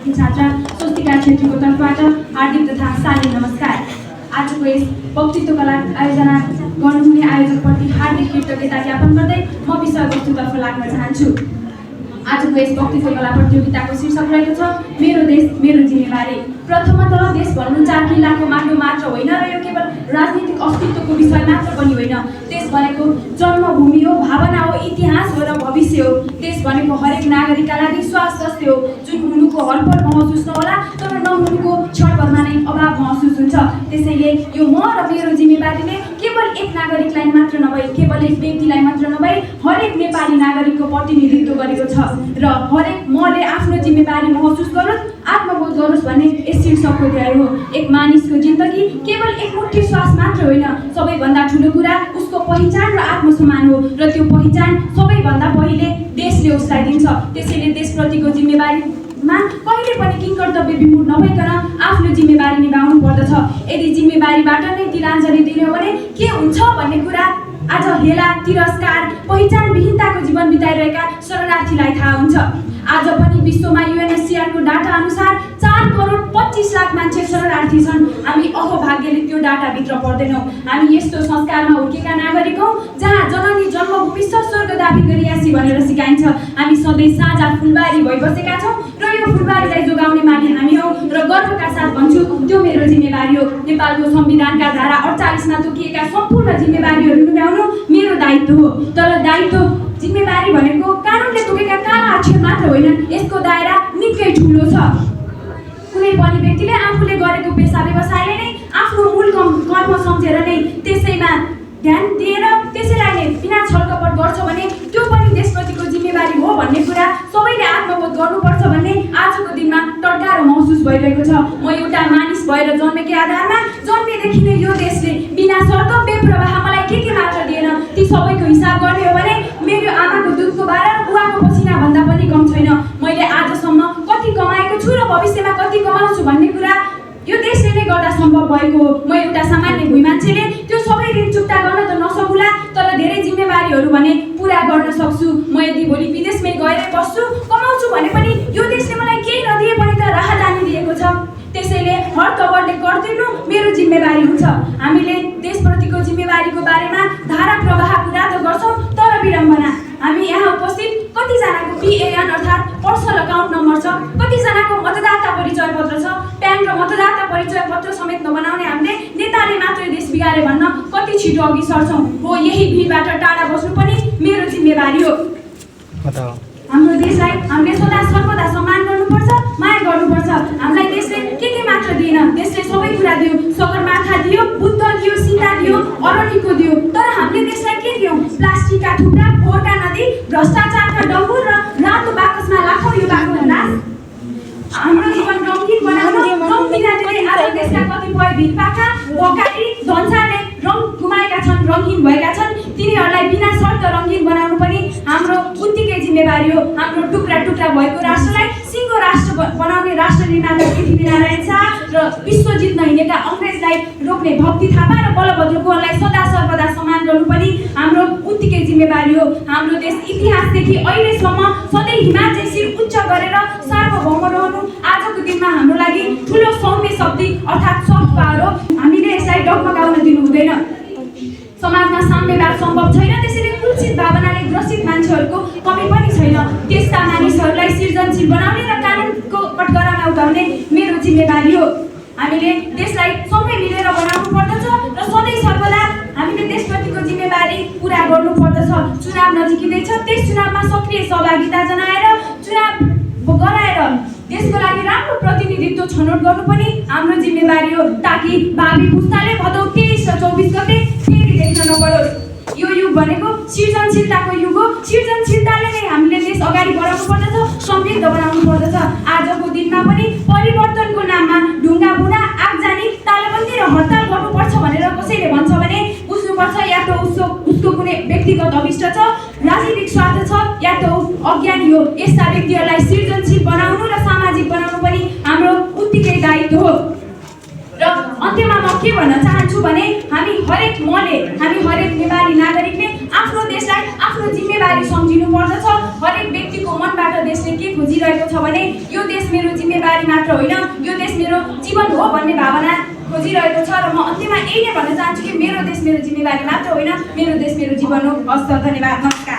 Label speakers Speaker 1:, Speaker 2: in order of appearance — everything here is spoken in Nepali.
Speaker 1: विद्यार्थी छात्रा स्वस्तिका छेत्रीको तर्फबाट हार्दिक तथा शालीन नमस्कार। आजको यस वक्तृत्व कला आयोजना गर्नुहुने आयोजकप्रति हार्दिक कृतज्ञता ज्ञापन गर्दै म विषयवस्तुतर्फ लाग्न चाहन्छु। आजको यस वक्तृत्व कला प्रतियोगिताको शीर्षक रहेको छ मेरो देश मेरो जिम्मेवारी। प्रथमतः देश भन्नु 4 किल्लाको माटो मात्र होइन र यो केवल राजनीतिक अस्तित्वको विषय मात्र पनि होइन। देश भनेको जन्मभूमि हो, भावना हो, इतिहास हो र भविष्य हो। देश भनेको हरेक नागरिकका लागि स्वास्थ्य हो, जुन हुनुको हरपल महसुस नहोला तर नहुनुको क्षणभरमा नै अभाव महसुस हुन्छ। त्यसैले यो म र मेरो जिम्मेवारीले केवल एक नागरिकलाई मात्र नभई, केवल एक व्यक्तिलाई मात्र नभई हरेक नेपाली नागरिकको प्रतिनिधित्व गरेको छ र हरेक मले आफ्नो जिम्मेवारी महसुस गरोस्, आत्मबोध गरोस् भन्ने यस शीर्षकको ध्येय हो। एक मानिसको जिन्दगी केवल एक मुठी श्वास मात्र होइन, सबैभन्दा ठुलो कुरा उसको पहिचान र आत्मसम्मान हो र त्यो पहिचान सबैभन्दा पहिले देशले उसलाई दिन्छ। त्यसैले देशप्रतिको जिम्मेवारीमा कहिले पनि किंकर्तव्य विमूढ नभइकन आफ्नो जिम्मेवारी निभाउनु पर्दछ। यदि जिम्मेवारीबाट नै तिलाञ्जली दिने हो भने के हुन्छ भन्ने कुरा आज हेला, तिरस्कार, पहिचानविहीनताको जीवन बिताइरहेका शरणार्थीलाई थाहा हुन्छ। आज पनि विश्वमा UNHCRको डाटा अनुसार 4,25,00,000 मान्छे शरणार्थी छन्। हामी अहोभाग्यले त्यो डाटाभित्र पर्दैनौँ। हामी यस्तो संस्कारमा हुर्केका नागरिक हौँ जहाँ जननी जन्मभूमि स्वर्ग दाबी गरियासी भनेर सिकाइन्छ। हामी सधैँ साझा फुलबारी भइबसेका छौँ र यो फुलबारीलाई जोगाउने माने हामी हौँ र गर्वका साथ भन्छु त्यो मेरो जिम्मेवारी हो। नेपालको संविधानका धारा 48 मा तोकिएका सम्पूर्ण जिम्मेवारीहरू निभाउनु मेरो दायित्व हो। तर दायित्व जिम्मेवारी भनेको कानुनले तोकेका काला अक्षर मात्र होइन, यसको दायरा निकै ठुलो छ। कुनै पनि व्यक्तिले आफूले गरेको पेसा व्यवसायले नै आफ्नो मूल कर्म सम्झेर नै त्यसैमा ध्यान दिएर त्यसैलाई नै बिना छलकपट गर्छ भने त्यो पनि देशप्रतिको जिम्मेवारी हो भन्ने कुरा सबैले आत्मबोध गर्नुपर्छ भन्ने आजको दिनमा टड्कारो महसुस भइरहेको छ। म एउटा मानिस भएर जन्मेकै आधारमा जन्मेदेखि नै यो देशले बिना शर्त बेप्रवाह मलाई के मात्र दिएन, ती सबैको हिसाब गर्ने हो भने मेरो आमाको दुधको भाडा र बुवाको पसिना भन्दा पनि कम छैन। मैले आजसम्म कति कमाएको छु र भविष्यमा कति कमाउँछु भन्ने कुरा यो देशले नै गर्दा सम्भव भएको हो। म एउटा सामान्य भुइँ मान्छेले त्यो सबै ऋण चुक्ता गर्न त नसकुला तर धेरै जिम्मेवारीहरू भने पुरा गर्न सक्छु। म यदि भोलि विदेशमै गएर बस्छु, कमाउँछु भने पनि यो देशले मलाई केही नदिए पनि त राहदानी दिएको छ। त्यसैले हर तवरले कर तिर्नु मेरो जिम्मेवारी हुन्छ। हामीले देशप्रतिको जिम्मेवारीको बारेमा धारा प्रवाह कुरा त गर्छौँ तर विडम्बना हामी यहाँ उपस्थित कतिजनाको PAN अर्थात् पर्सनल अकाउन्ट नम्बर छ, कतिजनाको मतदाता परिचय पत्र छ। प्यान र मतदाता परिचय पत्र समेत नबनाउने हामीले नेताले मात्रै देश बिगारे भन्न कति छिटो अघि सर्छौँ। हो, यही भिडबाट टाढा बस्नु पनि मेरो जिम्मेवारी हो। हाम्रो देशलाई हामीले सदा सर्वदा सम्मान गर्नुपर्छ, माया गर्नुपर्छ। हामीलाई देशले के मात्र दिएन, देशले सबै कुरा दियो। सगरमाथा दियो, बुद्ध दियो, सीता दियो, अरण्यको दियो। तर हामीले देशलाई के दियौँ? प्लास्टिकका थुप्रा, फोहोरका नदी, भ्रष्टाचारका डम्बुर र रातो बाकसमा लाखौँ युवाको नाश। हाम्रो जीवन रङ्गीन बनाउन रङ्गिनाले आज देशका कतिपय भिरपाखा, बकारी, धन्साले रङ गुमाएका छन्, रङ्गीन भएका छन्। तिनीहरूलाई बिना शर्त रङ्गीन बनाउनु पनि हाम्रो उत्तिकै जिम्मेवारी हो। हाम्रो टुक्रा टुक्रा भएको राष्ट्रलाई सिङ्गो राष्ट्र बनाउने राष्ट्र निर्माता पृथ्वीनारायण शाह र विश्व जित्न हिँडेका अङ्ग्रेजलाई रोक्ने भक्ति थापा र बलभद्र कुँवरलाई सदा सर्वदा सम्मान गर्नु पनि हाम्रो उत्तिकै जिम्मेवारी हो। हाम्रो देश इतिहासदेखि अहिलेसम्म सधैँ हिमालय शिर उच्च गरेर सार्वभौम रहनु आजको दिनमा हाम्रो लागि ठुलो सौम्य शक्ति अर्थात् सफ्ट पावर हो। हामीले यसलाई डगमगाउन दिनु हुँदैन। समाजमा साम्यवाद सम्भव छैन, त्यसैले कुलसित भावनाले ग्रसित मान्छेहरूको कमी पनि छैन। त्यस्ता मानिसहरूलाई सृजनशील बनाउने र कानुनको कठघरामा उतार्ने मेरो जिम्मेवारी हो। हामीले देशलाई सँगै मिलेर बनाउनु पर्दछ र सधैँ सर्वदा हामीले देशप्रतिको जिम्मेवारी पुरा गर्नु पर्दछ। चुनाव नजिकिँदैछ, त्यस चुनावमा सक्रिय सहभागिता जनाएर चुनाव गराएर देशको लागि राम्रो प्रतिनिधित्व छनौट गर्नु पनि हाम्रो जिम्मेवारी हो, ताकि भावी पुस्ताले भदौ 23 र 24 गते फेरि देख्न नपरोस्। यो युग भनेको सृजनशीलताको युग हो। सृजनशीलताले नै हामीले देश अगाडि बढाउनु पर्दछ, समृद्ध बनाउनु पर्दछ। आजको दिनमा पनि परिवर्तनको नाममा ढुङ्गा बुढा, आगजानी, तालाबन्दी र हडताल गर्नुपर्छ भनेर कसैले भन्छ भने बुझ्नुपर्छ या त उसको कुनै व्यक्तिगत अभिष्ट छ, राजनीतिक स्वार्थ छ, या त अज्ञानी हो। यस्ता व्यक्तिहरूलाई सृजनशील बनाउनु र सामाजिक बनाउनु पनि हाम्रो उत्तिकै दायित्व हो। र अन्त्यमा म के भन्न चाहन्छु भने हामी हरेक हामी हरेक नेपाली नागरिकले आफ्नो देशलाई आफ्नो जिम्मेवारी सम्झिनु पर्दछ। हरेक व्यक्तिको मनबाट देशले के खोजिरहेको छ भने यो देश मेरो जिम्मेवारी मात्र होइन, यो देश मेरो जीवन हो भन्ने भावना खोजिरहेको छ। र म अन्त्यमा यही नै भन्न चाहन्छु कि मेरो देश मेरो जिम्मेवारी मात्र होइन, मेरो देश मेरो जीवन हो। हस्त, धन्यवाद, नमस्कार।